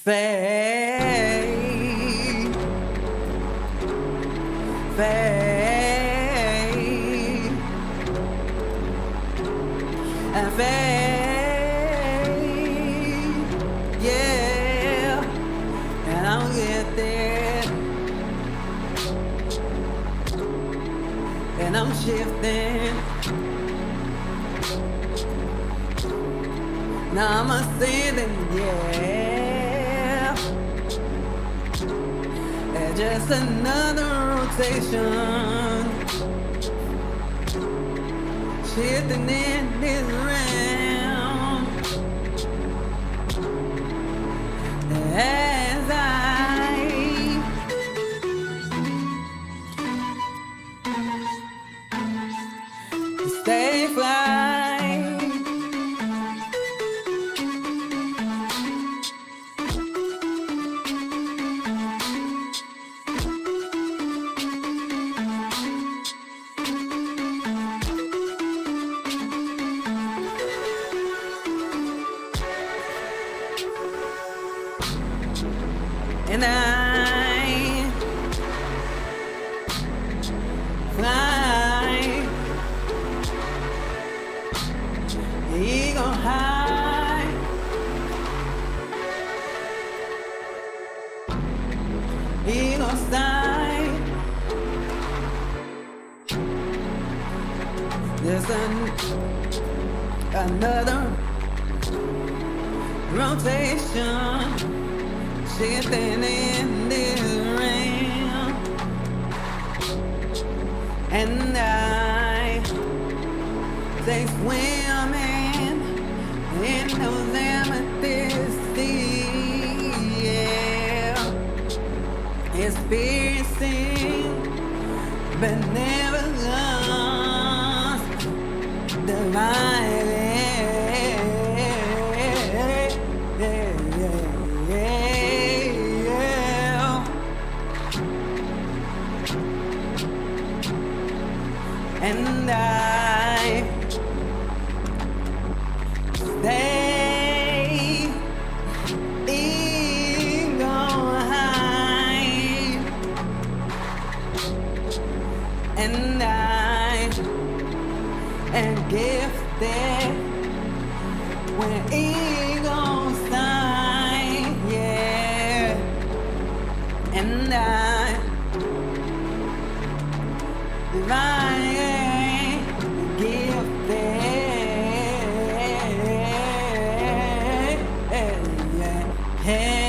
Fade, fade, and fade, yeah, and I'll get there, and I'm shifting. Now I'm ascending, yeah. It's just another rotation, shifting in this realm. As I stay fly. And I fly, eagle high, eagle side. There's another rotation, shifting in this realm, and I take swimming in those amethyst seas, yeah, experiencing but never lost divided. And I stay eagle high, and I am gifted when eagles fly, yeah, and I divine. Hey.